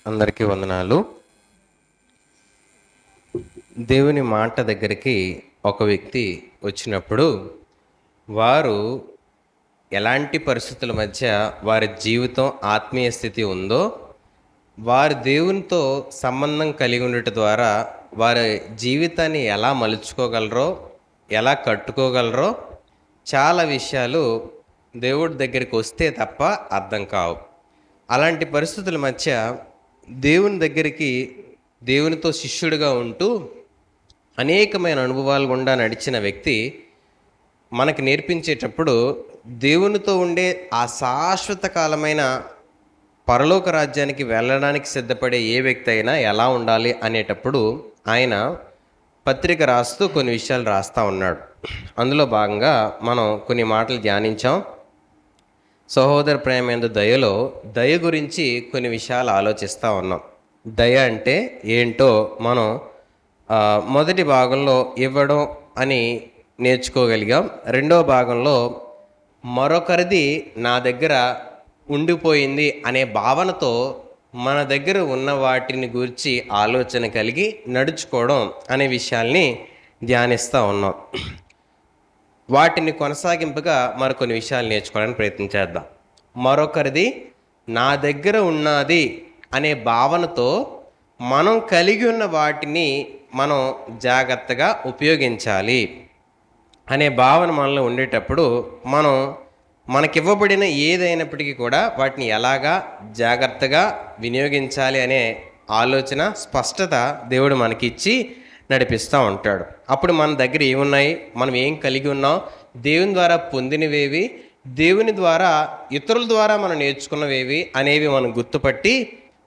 అందరికీ వందనాలు. దేవుని మాట దగ్గరికి ఒక వ్యక్తి వచ్చినప్పుడు వారు ఎలాంటి పరిస్థితుల మధ్య వారి జీవితం ఆత్మీయ స్థితి ఉందో, వారు దేవునితో సంబంధం కలిగి ఉండటం ద్వారా వారి జీవితాన్ని ఎలా మలుచుకోగలరో, ఎలా కట్టుకోగలరో చాలా విషయాలు దేవుడి దగ్గరికి వస్తే తప్ప అర్థం కావు. అలాంటి పరిస్థితుల మధ్య దేవుని దగ్గరికి దేవునితో శిష్యుడిగా ఉంటూ అనేకమైన అనుభవాలు గుండా నడిచిన వ్యక్తి మనకి నేర్పించేటప్పుడు దేవునితో ఉండే ఆ శాశ్వత కాలమైన పరలోక రాజ్యానికి వెళ్ళడానికి సిద్ధపడే ఏ వ్యక్తి అయినా ఎలా ఉండాలి అనేటప్పుడు ఆయన పత్రిక రాస్తూ కొన్ని విషయాలు రాస్తూ ఉన్నాడు. అందులో భాగంగా మనం కొన్ని మాటలు ధ్యానించాం. సహోదర ప్రేమ దయలో దయ గురించి కొన్ని విషయాలు ఆలోచిస్తూ ఉన్నాం. దయ అంటే ఏంటో మనం మొదటి భాగంలో ఇవ్వడం అని నేర్చుకోగలిగాం. రెండో భాగంలో మరొకరిది నా దగ్గర ఉండిపోయింది అనే భావనతో మన దగ్గర ఉన్న వాటిని గురించి ఆలోచన కలిగి నడుచుకోవడం అనే విషయాల్ని ధ్యానిస్తూ ఉన్నాం. వాటిని కొనసాగింపుగా మరికొన్ని విషయాలు నేర్చుకోవడానికి ప్రయత్నం చేద్దాం. మరొకరిది నా దగ్గర ఉన్నది అనే భావనతో మనం కలిగి ఉన్న వాటిని మనం జాగ్రత్తగా ఉపయోగించాలి అనే భావన మనలో ఉండేటప్పుడు మనకివ్వబడిన ఏదైనప్పటికీ కూడా వాటిని ఎలాగా జాగ్రత్తగా వినియోగించాలి అనే ఆలోచన, స్పష్టత దేవుడు మనకిచ్చి నడిపిస్తూ ఉంటాడు. అప్పుడు మన దగ్గర ఏమున్నాయి, మనం ఏం కలిగి ఉన్నాం, దేవుని ద్వారా పొందినవేవి, దేవుని ద్వారా ఇతరుల ద్వారా మనం నేర్చుకున్నవేవి అనేవి మనం గుర్తుపట్టి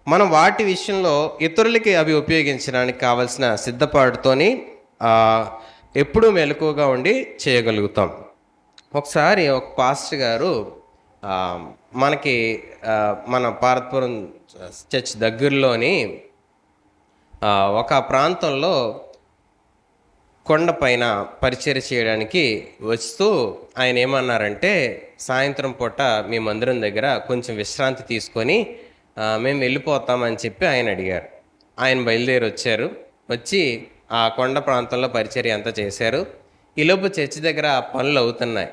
మనం వాటి విషయంలో ఇతరులకి అవి ఉపయోగించడానికి కావలసిన సిద్ధపాటుతోని ఎప్పుడూ మెలకువగా ఉండి చేయగలుగుతాం. ఒకసారి ఒక పాస్టర్ గారు మనకి మన పార్వతీపురం చర్చ్ దగ్గరలోని ఒక ప్రాంతంలో కొండపైన పరిచర్య చేయడానికి వస్తూ ఆయన ఏమన్నారంటే, సాయంత్రం పూట మీ మందిరం దగ్గర కొంచెం విశ్రాంతి తీసుకొని మేము వెళ్ళిపోతామని చెప్పి ఆయన అడిగారు. ఆయన బయలుదేరి వచ్చి ఆ కొండ ప్రాంతంలో పరిచర్య అంతా చేశారు. ఈలోపు చర్చి దగ్గర పనులు అవుతున్నాయి.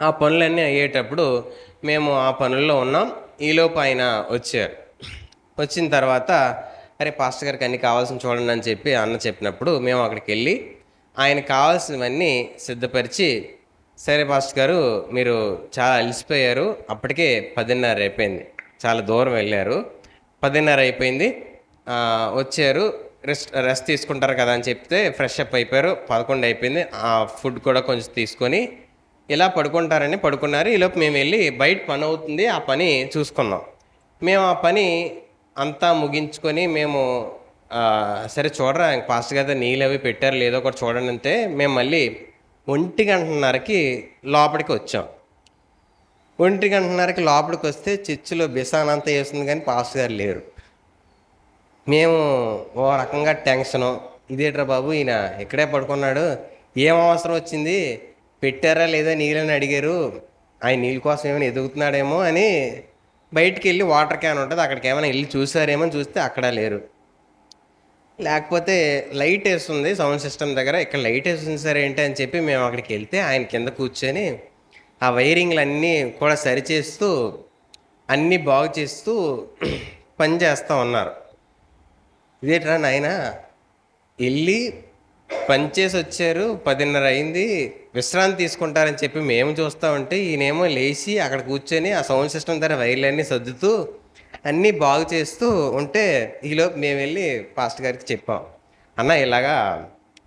ఆ పనులన్నీ అయ్యేటప్పుడు మేము ఆ పనుల్లో ఉన్నాం. ఈలోపు ఆయన వచ్చారు. వచ్చిన తర్వాత అరే పాస్టర్ గారికి అన్నీ కావాల్సిన చూడండి అని చెప్పి అన్న చెప్పినప్పుడు మేము అక్కడికి వెళ్ళి ఆయన కావాల్సినవన్నీ సిద్ధపరిచి, సరే పాస్టర్ గారు మీరు చాలా అలసిపోయారు, అప్పటికే 10:30 అయిపోయింది, చాలా దూరం వెళ్ళారు, 10:30 అయిపోయింది, వచ్చారు, రెస్ట్ తీసుకుంటారు కదా అని చెప్తే ఫ్రెష్ అప్ అయిపోయారు, 11 అయిపోయింది, ఆ ఫుడ్ కూడా కొంచెం తీసుకొని ఇలా పడుకున్నారు. ఈలోపు మేము వెళ్ళి బయట పని అవుతుంది, ఆ పని చూసుకున్నాం. మేము ఆ పని అంతా ముగించుకొని మేము సరే చూడరా పాస్టర్ గారు నీళ్ళు అవి పెట్టారు లేదో ఒకటి చూడండి అంటే మేము మళ్ళీ 1:30కి లోపలికి వచ్చాం. 1:30కి లోపలికి వస్తే చర్చిలో బిసానంతా వేస్తుంది కానీ పాస్టర్ గారు లేరు. మేము ఓ రకంగా టెన్షను, ఇదేట్రా బాబు ఈయన ఇక్కడే పడుకున్నాడు, ఏం అవసరం వచ్చింది, పెట్టారా లేదా నీళ్ళని అడిగారు, ఆయన నీళ్ళ కోసం ఏమైనా ఎదుగుతున్నాడేమో అని బయటికి వెళ్ళి వాటర్ క్యాన్ ఉంటుంది అక్కడికి ఏమైనా వెళ్ళి చూసారేమో చూస్తే అక్కడ లేరు. లేకపోతే లైట్ వేస్తుంది సౌండ్ సిస్టమ్ దగ్గర, ఇక్కడ లైట్ వేస్తుంది సార్ ఏంటి అని చెప్పి మేము అక్కడికి వెళ్తే ఆయన కింద కూర్చొని ఆ వైరింగ్లు అన్నీ కూడా సరిచేస్తూ అన్నీ బాగు చేస్తూ పని చేస్తూ ఉన్నారు. ఇదేట్రా నాయన వెళ్ళి పనిచేసి వచ్చారు, 10:30 అయింది, విశ్రాంతి తీసుకుంటారని చెప్పి మేము చూస్తూ ఉంటే ఈయనేమో లేచి అక్కడ కూర్చొని ఆ సౌండ్ సిస్టమ్ దగ్గర వైర్లన్నీ సర్దుతూ అన్నీ బాగు చేస్తూ ఉంటే ఈలోపు మేము వెళ్ళి పాస్టర్ గారికి చెప్పాం, అన్న ఇలాగా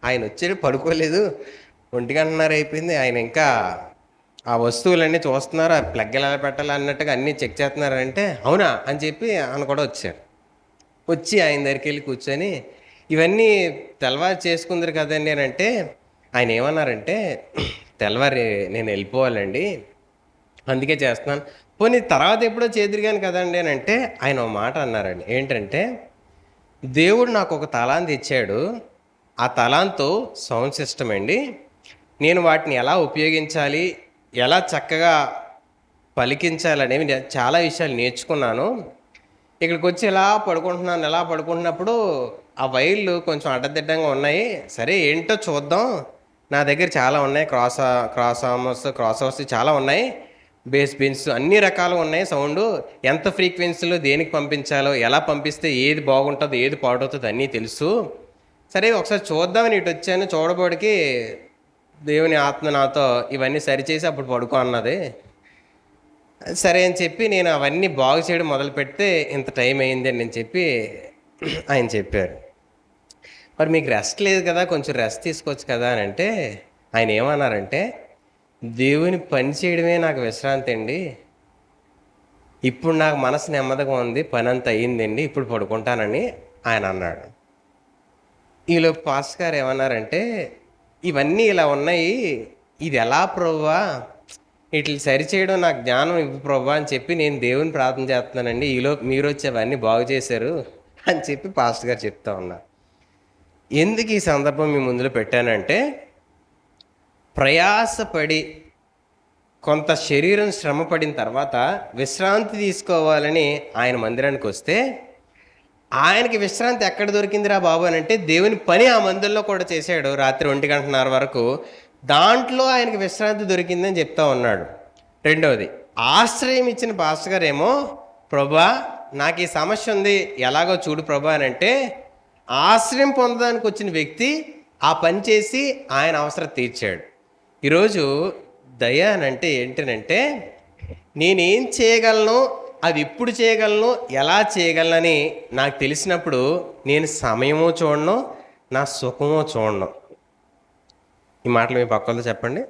ఆయన వచ్చాడు పడుకోలేదు, 1:30 అయిపోయింది, ఆయన ఇంకా ఆ వస్తువులన్నీ చూస్తున్నారు, ఆ ప్లగ్ ఎలా పెట్టాలి అన్నట్టుగా అన్నీ చెక్ చేస్తున్నారంటే అవునా అని చెప్పి ఆయన కూడా వచ్చారు. వచ్చి ఆయన దగ్గరికి వెళ్ళి కూర్చొని ఇవన్నీ తెల్లవారు చేసుకుందరు కదండి అని అంటే ఆయన ఏమన్నారంటే, తెల్లవారి నేను వెళ్ళిపోవాలండి అందుకే చేస్తున్నాను, పోనీ తర్వాత ఎప్పుడో చేదురుగాను కదండి అని అంటే ఆయన ఒక మాట అన్నారండి. ఏంటంటే, దేవుడు నాకు ఒక తలాంత్ ఇచ్చాడు, ఆ తలాంతో సౌండ్ సిస్టమ్ అండి, నేను వాటిని ఎలా ఉపయోగించాలి, ఎలా చక్కగా పలికించాలనేవి చాలా విషయాలు నేర్చుకున్నాను. ఇక్కడికి వచ్చి ఇలా పడుకుంటున్నాను. ఇలా పడుకుంటున్నప్పుడు ఆ వైర్లు కొంచెం అడ్డదిడ్డంగా ఉన్నాయి. సరే ఏంటో చూద్దాం, నా దగ్గర చాలా ఉన్నాయి, క్రాస్ ఓవర్స్ చాలా ఉన్నాయి, బేస్ బీన్స్ అన్ని రకాలు ఉన్నాయి. సౌండ్ ఎంత ఫ్రీక్వెన్సీలో దేనికి పంపించాలో, ఎలా పంపిస్తే ఏది బాగుంటుందో ఏది పాడవుతుందో అన్నీ తెలుసు. సరే ఒకసారి చూద్దామని ఇటు వచ్చాను. చూడబోడికి దేవుని ఆత్మ నాతో ఇవన్నీ సరిచేసి అప్పుడు పడుకో అన్నది. సరే అని చెప్పి నేను అవన్నీ బాగు చేయడం మొదలు పెడితే ఇంత టైం అయింది అని నేను చెప్పి ఆయన చెప్పారు. మరి మీకు రెస్ట్ లేదు కదా, కొంచెం రెస్ట్ తీసుకోవచ్చు కదా అని అంటే ఆయన ఏమన్నారంటే, దేవుని పని చేయడమే నాకు విశ్రాంతి అండి, ఇప్పుడు నాకు మనసు నెమ్మదిగా ఉంది, పని అంతా అయ్యిందండి, ఇప్పుడు పడుకుంటానని ఆయన అన్నాడు. ఈలోపు పాస్టర్ గారు ఏమన్నారంటే, ఇవన్నీ ఇలా ఉన్నాయి, ఇది ఎలా ప్రభువా, వీటిని సరిచేయడం నాకు జ్ఞానం ఇవ్వు ప్రభువా అని చెప్పి నేను దేవుని ప్రార్థన చేస్తున్నానండి, ఈలోపు మీరు వచ్చి అవన్నీ బాగు చేశారు అని చెప్పి పాస్టర్ గారు చెప్తా ఉన్నారు. ఎందుకు ఈ సందర్భం మీ ముందులో పెట్టానంటే, ప్రయాసపడి కొంత శరీరం శ్రమ పడిన తర్వాత విశ్రాంతి తీసుకోవాలని ఆయన మందిరానికి వస్తే ఆయనకి విశ్రాంతి ఎక్కడ దొరికిందిరా బాబు అని అంటే, దేవుని పని ఆ మందిరంలో కూడా చేశాడు రాత్రి 1:30 వరకు. దాంట్లో ఆయనకి విశ్రాంతి దొరికిందని చెప్తా ఉన్నాడు. రెండవది, ఆశ్రయం ఇచ్చిన పాస్టర్ గారు ఏమో, ప్రభా నాకు ఈ సమస్య ఉంది ఎలాగో చూడు ప్రభా అని అంటే, ఆశ్రయం పొందడానికి వచ్చిన వ్యక్తి ఆ పని చేసి ఆయన అవసరం తీర్చాడు. ఈరోజు దయ అని అంటే ఏంటనంటే, నేనేం చేయగలను, అది ఎప్పుడు చేయగలను, ఎలా చేయగలనని నాకు తెలిసినప్పుడు నేను సమయమో చూడను, నా సుఖమో చూడను. ఈ మాటలు మీ పక్కలతో చెప్పండి.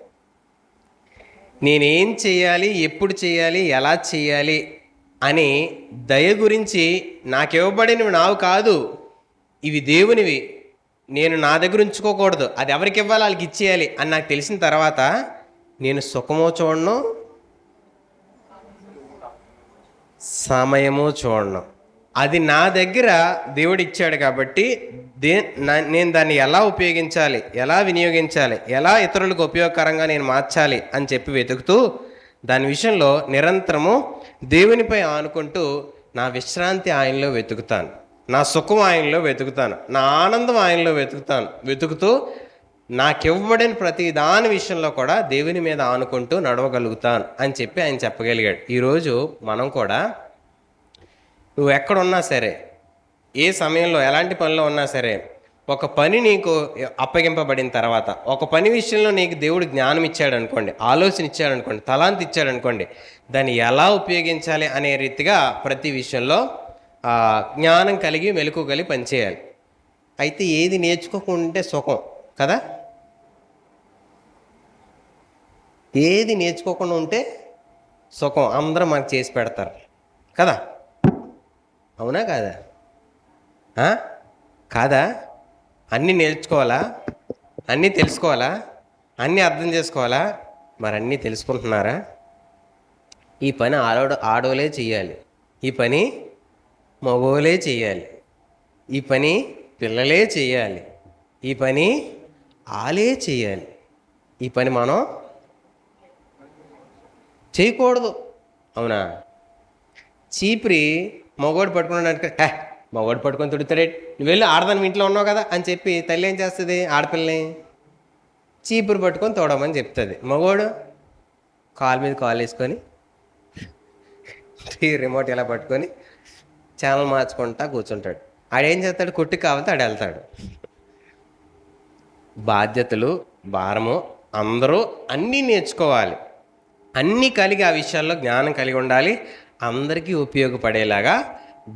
నేనేం చేయాలి, ఎప్పుడు చేయాలి, ఎలా చేయాలి అని దయ గురించి నాకు ఇవ్వబడినవి నావి కాదు, ఇవి దేవునివి, నేను నా దగ్గర ఉంచుకోకూడదు, అది ఎవరికి ఇవ్వాలి వాళ్ళకి ఇచ్చేయాలి అని నాకు తెలిసిన తర్వాత నేను సుఖమో చూడను, సమయమో చూడను. అది నా దగ్గర దేవుడు ఇచ్చాడు కాబట్టి నేను దాన్ని ఎలా ఉపయోగించాలి, ఎలా వినియోగించాలి, ఎలా ఇతరులకు ఉపయోగకరంగా నేను మార్చాలి అని చెప్పి వెతుకుతూ దాని విషయంలో నిరంతరము దేవునిపై ఆనుకుంటూ నా విశ్రాంతి ఆయనలో వెతుకుతాను, నా సుఖం ఆయనలో వెతుకుతాను, నా ఆనందం ఆయనలో వెతుకుతూ నాకివ్వబడిన ప్రతి దాని విషయంలో కూడా దేవుని మీద ఆనుకుంటూ నడవగలుగుతాను అని చెప్పి ఆయన చెప్పగలిగాడు. ఈరోజు మనం కూడా నువ్వు ఎక్కడున్నా సరే, ఏ సమయంలో ఎలాంటి పనిలో ఉన్నా సరే, ఒక పని నీకు అప్పగింపబడిన తర్వాత, ఒక పని విషయంలో నీకు దేవుడు జ్ఞానం ఇచ్చాడు అనుకోండి, ఆలోచన ఇచ్చాడు అనుకోండి, తలాంతి ఇచ్చాడు అనుకోండి, దాన్ని ఎలా ఉపయోగించాలి అనే రీతిగా ప్రతి విషయంలో జ్ఞానం కలిగి మెలకు కలిగి పనిచేయాలి. అయితే ఏది నేర్చుకోకుంటే సుఖం కదా, ఏది నేర్చుకోకుండా ఉంటే సుఖం అందరూ మనకు చేసి పెడతారు కదా, అవునా కాదా? కాదా? అన్నీ నేర్చుకోవాలా, అన్నీ తెలుసుకోవాలా, అన్నీ అర్థం చేసుకోవాలా? మరి అన్నీ తెలుసుకుంటున్నారా? ఈ పని ఆడోలే చెయ్యాలి, ఈ పని మగోలే చెయ్యాలి, ఈ పని పిల్లలే చెయ్యాలి, ఈ పని ఆలే చెయ్యాలి, ఈ పని మనం చేయకూడదు. అవునా? చీపురి మగోడు పట్టుకున్నాడు, మగోడు పట్టుకొని తుడుతాడే, నువ్వు వెళ్ళి ఆడదాని ఇంట్లో ఉన్నావు కదా అని చెప్పి తల్లి ఏం చేస్తుంది, ఆడపిల్లని చీపురు పట్టుకొని తోడమని చెప్తుంది. మగోడు కాలు మీద కాలు వేసుకొని రిమోట్ ఇలా పట్టుకొని ఛానల్ మార్చుకుంటా కూర్చుంటాడు. ఆడేం చేస్తాడు, కొట్టి కావాలి ఆడు వెళ్తాడు. బాధ్యతలు, భారము అందరూ అన్నీ నేర్చుకోవాలి, అన్నీ కలిగి ఆ విషయాల్లో జ్ఞానం కలిగి ఉండాలి. అందరికీ ఉపయోగపడేలాగా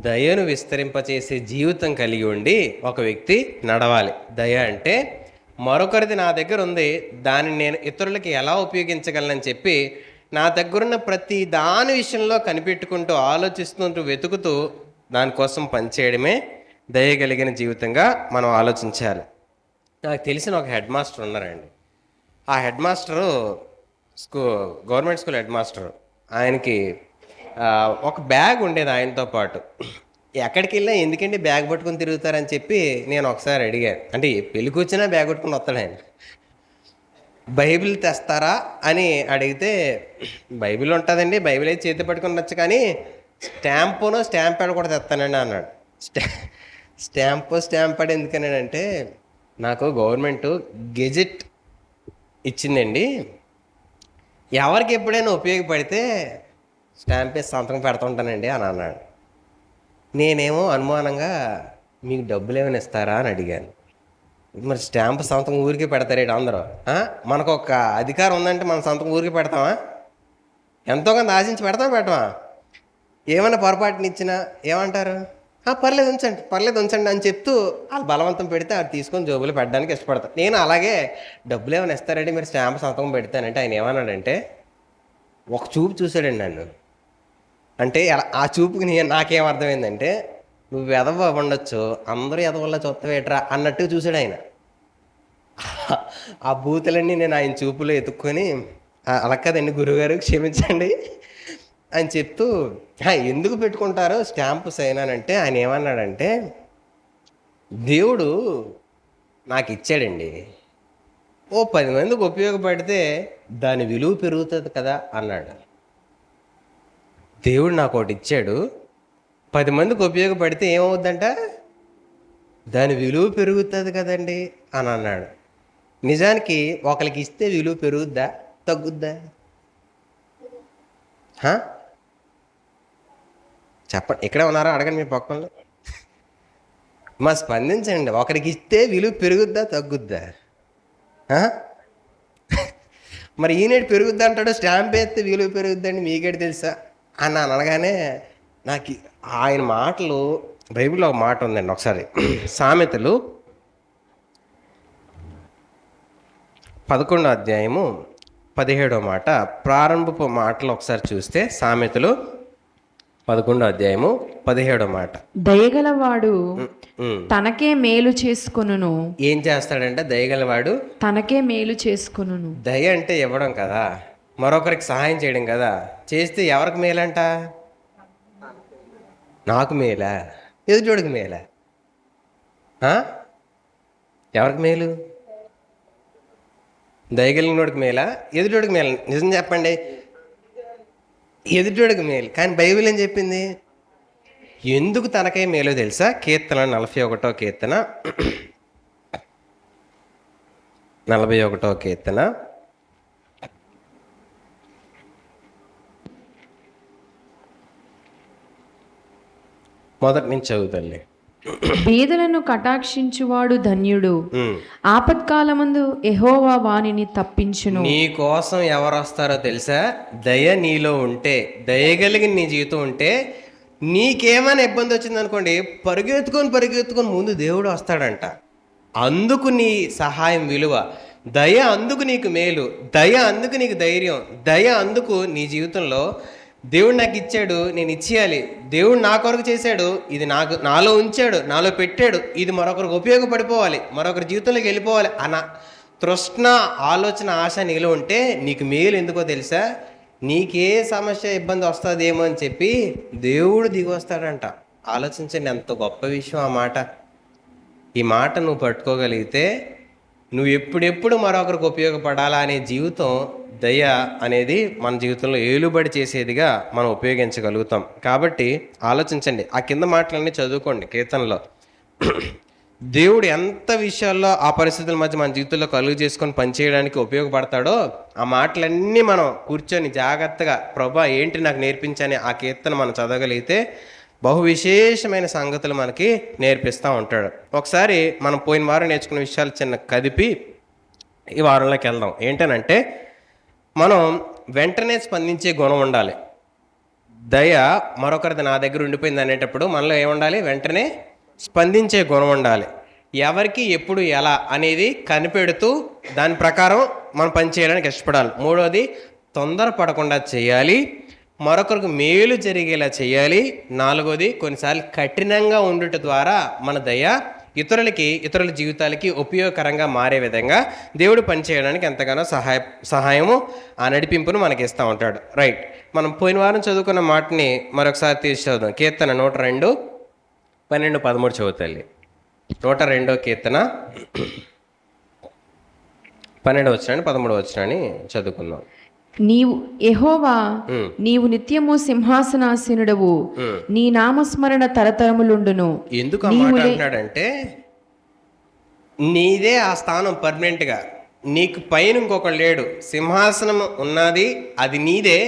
దయను విస్తరింపచేసే జీవితం కలిగి ఉండి ఒక వ్యక్తి నడవాలి. దయ అంటే మరొకరిది నా దగ్గర ఉంది, దాన్ని నేను ఇతరులకి ఎలా ఉపయోగించగలనని చెప్పి నా దగ్గరున్న ప్రతి దాని విషయంలో కనిపెట్టుకుంటూ, ఆలోచిస్తుంటూ, వెతుకుతూ దానికోసం పనిచేయడమే దయ కలిగిన జీవితంగా మనం ఆలోచించాలి. నాకు తెలిసిన ఒక హెడ్ మాస్టర్ ఉన్నారండి. ఆ head master government school head master. ఆయనకి ఒక బ్యాగ్ ఉండేది ఆయనతో పాటు. ఎక్కడికి వెళ్ళినా ఎందుకంటే బ్యాగ్ పట్టుకొని తిరుగుతారని చెప్పి నేను ఒకసారి అడిగాను. అంటే పెళ్ళికి వచ్చినా బ్యాగ్ పట్టుకుని వస్తాడు ఆయన. బైబిల్ తెస్తారా అని అడిగితే, బైబిల్ ఉంటుందండి, బైబిల్ అయితే చేతి పట్టుకుని వచ్చు, కానీ స్టాంప్ ప్యాడ్ కూడా తెస్తానండి అన్నాడు. స్టాంప్ ప్యాడ్ ఎందుకనంటే నాకు గవర్నమెంట్ గెజెట్ ఇచ్చిందండి, ఎవరికి ఎప్పుడైనా ఉపయోగపడితే స్టాంప్ వేసి సంతకం పెడుతుంటానండి అని అన్నాడు. నేనేమో అనుమానంగా మీకు డబ్బులు ఏమైనా ఇస్తారా అని అడిగాను. మరి స్టాంప్ సంతకం ఊరికే పెడతారేంటి అందరూ? మనకు ఒక అధికారం ఉందంటే మన సంతకం ఊరికే పెడతామా? ఎంతో కొంత ఆశించి పెట్టమా? ఏమైనా పొరపాటుని ఇచ్చినా ఏమంటారు? పర్లేదు ఉంచండి అని చెప్తూ వాళ్ళు బలవంతం పెడితే అది తీసుకొని జోబులు పెట్టడానికి ఇష్టపడతాను. నేను అలాగే డబ్బులు ఏమైనా ఇస్తారండి మీరు స్టాంప్ సంతకం పెడతానంటే ఆయన ఏమన్నాడంటే ఒక చూపు చూశాడండి నన్ను. అంటే ఆ చూపుకి నాకేం అర్థమైందంటే నువ్వు ఎదవ ఉండొచ్చు, అందరూ ఎదవల్లా చూస్తావేట్రా అన్నట్టు చూశాడు ఆయన. ఆ బూతులన్నీ నేను ఆయన చూపులో ఎత్తుక్కొని అలా కదండి గురువుగారు క్షమించండి అని చెప్తూ ఎందుకు పెట్టుకుంటారో స్టాంపు సైన్ అని అంటే ఆయన ఏమన్నాడంటే దేవుడు నాకు ఇచ్చాడండి, ఓ 10 మందికి ఉపయోగపడితే దాని విలువ పెరుగుతుంది కదా అన్నాడు. దేవుడు నాకు ఒకటి ఇచ్చాడు, 10 మందికి ఉపయోగపడితే ఏమవుద్దంట, దాని విలువ పెరుగుతుంది కదండి అని అన్నాడు. నిజానికి ఒకరికి ఇస్తే విలువ పెరుగుద్దా తగ్గుద్దా? చెప్పండి, ఇక్కడే ఉన్నారా? అడగండి మీ పక్కన. స్పందించండి. ఒకరికి ఇస్తే విలువ పెరుగుద్దా తగ్గుద్దా? మరి ఈనేటి పెరుగుద్ది అంటాడు, స్టాంప్ వేస్తే విలువ పెరుగుద్దండి మీకేటి తెలుసా అని అనగానే నాకు ఆయన మాటలు, బైబిల్లో ఒక మాట ఉందండి, ఒకసారి సామెతలు 11వ అధ్యాయము 17వ మాట, ప్రారంభపు మాటలు ఒకసారి చూస్తే సామెతలు 11వ అధ్యాయము 17వ మాట. దయగలవాడు తనకే మేలు చేసుకొనును. ఏం చేస్తాడంటే దయగలవాడు తనకే మేలు చేసుకొనును. దయ అంటే ఇవ్వడం కదా, మరొకరికి సహాయం చేయడం కదా. చేస్తే ఎవరికి మేలంట? నాకు మేలా, ఎదుటోడికి మేలా? ఎవరికి మేలు? దయగలిగినోడికి మేలా, ఎదుటోడికి మేలు? నిజం చెప్పండి, ఎదుటోడికి మేలు. కానీ బైబిల్ ఏం చెప్పింది? ఎందుకు తనకే మేలో తెలుసా? కీర్తన 41వ కీర్తన 41వ కీర్తన మొదటి నుంచి చదువుతాను. బీదలను కటాక్షించువాడు ధన్యుడు, ఆపత్కాలమందు యెహోవా వానిని తప్పించును. నీ కోసం ఎవరు వస్తారో తెలుసా? దయ నీలో ఉంటే, దయగలిగిన నీ జీవితం ఉంటే, నీకేమైనా ఇబ్బంది వచ్చింది అనుకోండి, పరిగెత్తుకొని ముందు దేవుడు వస్తాడంట. అందుకు నీ సహాయం విలువ, దయ అందుకు నీకు మేలు, దయ అందుకు నీకు ధైర్యం, దయ అందుకు నీ జీవితంలో దేవుడు నాకు ఇచ్చాడు, నేను ఇచ్చేయాలి, దేవుడు నా కొరకు చేశాడు, ఇది నాలో ఉంచాడు, నాలో పెట్టాడు, ఇది మరొకరికి ఉపయోగపడిపోవాలి, మరొకరి జీవితంలోకి వెళ్ళిపోవాలి అన్న తృష్ణ, ఆలోచన, ఆశ నీలో ఉంటే నీకు మేలు ఎందుకో తెలుసా? నీకే సమస్య ఇబ్బంది వస్తుందేమో అని చెప్పి దేవుడు దిగి వస్తాడంట. ఆలోచించండి, ఎంత గొప్ప విషయం ఆ మాట. ఈ మాట నువ్వు పట్టుకోగలిగితే నువ్వు ఎప్పుడెప్పుడు మరొకరికి ఉపయోగపడాలా అనే జీవితం, దయ అనేది మన జీవితంలో ఏలుబడి చేసేదిగా మనం ఉపయోగించగలుగుతాం. కాబట్టి ఆలోచించండి, ఆ కింద మాటలన్నీ చదువుకోండి కీర్తనలో. దేవుడు ఎంత విషయాల్లో ఆ పరిస్థితుల మధ్య మన జీవితంలో కలుగు చేసుకొని పనిచేయడానికి ఉపయోగపడతాడో ఆ మాటలన్నీ మనం కూర్చొని జాగ్రత్తగా ప్రభా ఏంటి నాకు నేర్పించని ఆ కీర్తన మనం చదవగలిగితే బహు విశేషమైన సంగతులు మనకి నేర్పిస్తూ ఉంటాడు. ఒకసారి మనం పోయిన వారం నేర్చుకున్న విషయాలు చిన్న కదిపి ఈ వారంలోకి వెళ్దాం. ఏంటనంటే మనం వెంటనే స్పందించే గుణం ఉండాలి. దయ మరొకరిది నా దగ్గర ఉండిపోయింది అనేటప్పుడు మనలో ఏముండాలి? వెంటనే స్పందించే గుణం ఉండాలి. ఎవరికి ఎప్పుడు ఎలా అనేది కనిపెడుతూ దాని ప్రకారం మనం పనిచేయడానికి ఇష్టపడాలి. మూడోది, తొందరపడకుండా చేయాలి, మరొకరికి మేలు జరిగేలా చేయాలి. నాలుగోది, కొన్నిసార్లు కఠినంగా ఉండుట ద్వారా మన దయ ఇతరుల జీవితాలకి ఉపయోగకరంగా మారే విధంగా దేవుడు పనిచేయడానికి ఎంతగానో సహాయము ఆ నడిపింపును మనకి ఇస్తూ ఉంటాడు. రైట్, మనం పోయిన వారం చదువుకున్న మాటని మరొకసారి తీసి చదువుదాం. కీర్తన 102, 12, 13 చదువుతాయి. 102వ కీర్తన 12వ వచనాన్ని 13వ వచనాన్ని చదువుకుందాం. నీవు యెహోవా నీవు నిత్యము సింహాసనాసీనుడవు, నీ నామస్మరణ తరతరములుండును. ఎందుకు ఆ మాట అంటున్నాడంటే, నీదే ఆ స్థానం పర్మనెంట్గా, నీకు పైన ఇంకొకడు లేడు, సింహాసనం ఉన్నది అది నీదే,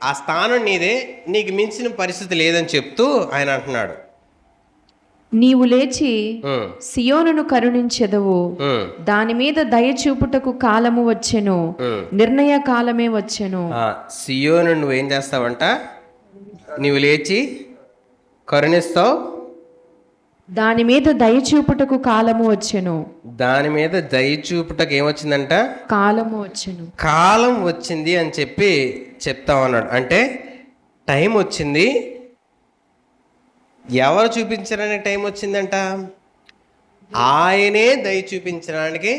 ఆ స్థానం నీదే, నీకు మించిన పరిస్థితి లేదని చెప్తూ ఆయన అంటున్నాడు. నీవు లేచి సియోనును కరుణించెదవు, దాని మీద దయ చూపుటకు కాలము వచ్చెను, నిర్ణయ కాలమే వచ్చెను. సియోను నువ్వేం చేస్తావంట? నీవు లేచి కరుణిస్తావు, దాని మీద దయ చూపుటకు కాలము వచ్చెను. దాని మీద దయ చూపుటకు ఏమొచ్చిందంట? కాలము వచ్చెను. కాలం వచ్చింది అని చెప్పి చెప్తా ఉన్నాడు. అంటే టైం వచ్చింది. ఎవరు చూపించడానికి టైం వచ్చిందంట? ఆయనే దయ చూపించడానికి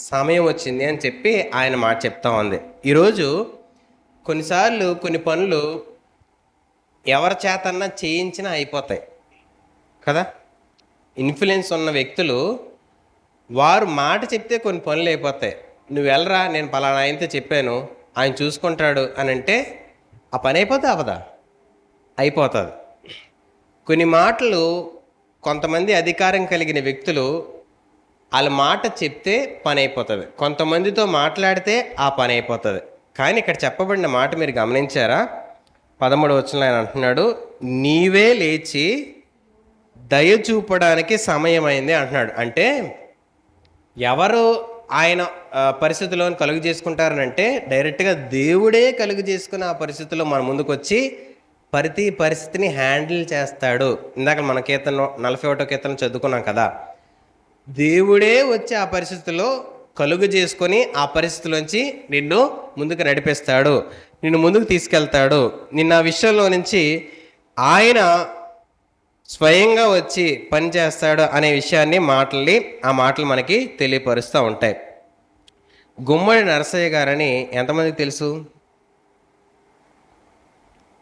సమయం వచ్చింది అని చెప్పి ఆయన మాట చెప్తా ఉంది. ఈరోజు కొన్నిసార్లు కొన్ని పనులు ఎవరి చేతన్నా చేయించినా అయిపోతాయి కదా. ఇన్ఫ్లుయెన్స్ ఉన్న వ్యక్తులు వారు మాట చెప్తే కొన్ని పనులు అయిపోతాయి. నువ్వు వెళ్ళరా, నేను పలానా ఆయనతో చెప్పాను, ఆయన చూసుకుంటాడు అని అంటే ఆ పని అయిపోతే అవదా? అయిపోతుంది. కొన్ని మాటలు కొంతమంది అధికారం కలిగిన వ్యక్తులు వాళ్ళ మాట చెప్తే పని అయిపోతుంది, కొంతమందితో మాట్లాడితే ఆ పని అయిపోతుంది. కానీ ఇక్కడ చెప్పబడిన మాట మీరు గమనించారా? 13వ వచనంలో ఆయన అంటున్నాడు, నీవే లేచి దయ చూపడానికి సమయం అయింది అంటున్నాడు. అంటే ఎవరు ఆయన పరిస్థితులను కలుగు చేసుకుంటారనంటే డైరెక్ట్గా దేవుడే కలుగు చేసుకుని ఆ పరిస్థితుల్లో మన ముందుకు వచ్చి ప్రతి పరిస్థితిని హ్యాండిల్ చేస్తాడు. ఇందాక మన కీర్తన 41వ కీర్తన చదువుకున్నాం కదా. దేవుడే వచ్చి ఆ పరిస్థితుల్లో కలుగు చేసుకొని ఆ పరిస్థితిలోంచి నిన్ను ముందుకు నడిపిస్తాడు, నిన్ను ముందుకు తీసుకెళ్తాడు. నిన్న ఆ విషయంలో నుంచి ఆయన స్వయంగా వచ్చి పని చేస్తాడు అనే విషయాన్ని ఆ మాటలు మనకి తెలియపరుస్తూ ఉంటాయి. గుమ్మడి నరసయ్య గారని ఎంతమందికి తెలుసు?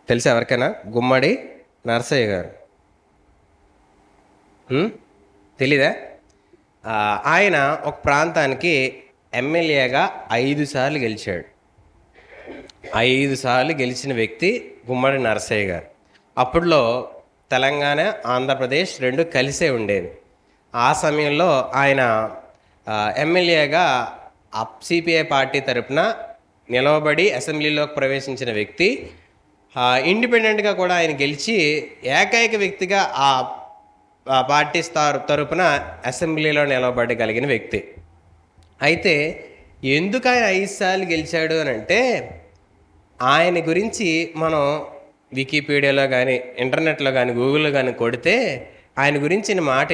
తెలుసా ఎవరికైనా? గుమ్మడి నరసయ్య గారు తెలీదా? ఆయన ఒక ప్రాంతానికి ఎమ్మెల్యేగా 5 సార్లు గెలిచాడు. 5 సార్లు గెలిచిన వ్యక్తి గుమ్మడి నరసయ్య గారు. అప్పట్లో తెలంగాణ, ఆంధ్రప్రదేశ్ 2 కలిసే ఉండేవి. ఆ సమయంలో ఆయన ఎమ్మెల్యేగా సిపిఐ పార్టీ తరపున నిలవబడి అసెంబ్లీలోకి ప్రవేశించిన వ్యక్తి. ఇండిపెండెంట్గా కూడా ఆయన గెలిచి ఏకైక వ్యక్తిగా ఆ పార్టీ తరపున అసెంబ్లీలో నిలవబడగలిగిన వ్యక్తి. అయితే ఎందుకు ఆయన 5 సార్లు గెలిచాడు అని అంటే, ఆయన గురించి మనం వికీపీడియాలో కానీ, ఇంటర్నెట్లో కానీ, గూగుల్లో కానీ కొడితే ఆయన గురించిన మాట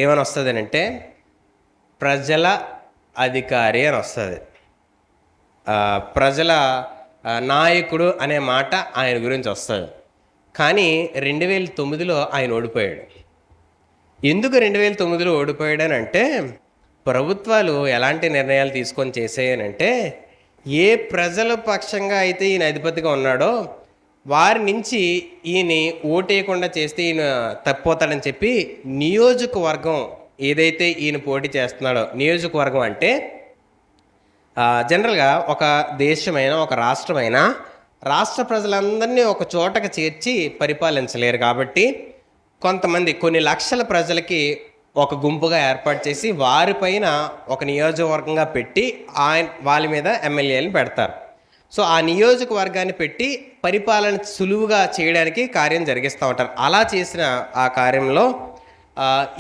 ఏమని వస్తుంది అని అంటే, ప్రజల అధికారి అని వస్తుంది. ప్రజల నాయకుడు అనే మాట ఆయన గురించి వస్తుంది. కానీ 2009లో ఆయన ఓడిపోయాడు. ఎందుకు 2009లో ఓడిపోయాడు అని అంటే, ప్రభుత్వాలు ఎలాంటి నిర్ణయాలు తీసుకొని చేసాయనంటే, ఏ ప్రజల పక్షంగా అయితే ఈయన అధిపతిగా ఉన్నాడో వారి నుంచి ఈయన ఓటేయకుండా చేస్తే ఈయన తప్పిపోతాడని చెప్పి నియోజకవర్గం ఏదైతే ఈయన పోటీ చేస్తున్నాడో, నియోజకవర్గం అంటే జనరల్గా ఒక దేశమైనా ఒక రాష్ట్రమైనా రాష్ట్ర ప్రజలందరినీ ఒక చోటకు చేర్చి పరిపాలించలేరు. కాబట్టి కొంతమంది కొన్ని లక్షల ప్రజలకి ఒక గుంపుగా ఏర్పాటు చేసి వారిపైన ఒక నియోజకవర్గంగా పెట్టి వాళ్ళ మీద ఎమ్మెల్యేలను పెడతారు. సో ఆ నియోజకవర్గాన్ని పెట్టి పరిపాలన సులువుగా చేయడానికి కార్యం జరిగిస్తూ ఉంటారు. అలా చేసిన ఆ కార్యంలో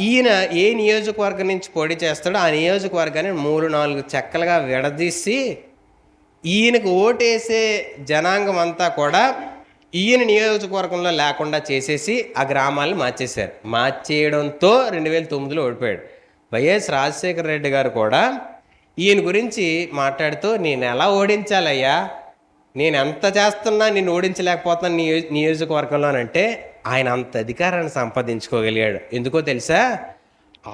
ఈయన ఏ నియోజకవర్గం నుంచి పోటీ చేస్తాడో ఆ నియోజకవర్గాన్ని 3-4 చెక్కలుగా విడదీసి ఈయనకు ఓటేసే జనాంగం అంతా కూడా ఈయన నియోజకవర్గంలో లేకుండా చేసేసి ఆ గ్రామాలను మార్చేశారు. మార్చేయడంతో 2009లో ఓడిపోయాడు. వైఎస్ రాజశేఖర రెడ్డి గారు కూడా ఈయన గురించి మాట్లాడుతూ, నేను ఎలా ఓడించాలయ్యా, నేను ఎంత చేస్తున్నా నేను ఓడించలేకపోతున్నాను నియోజకవర్గంలోనంటే ఆయన అంత అధికారాన్ని సంపాదించుకోగలిగాడు. ఎందుకో తెలుసా?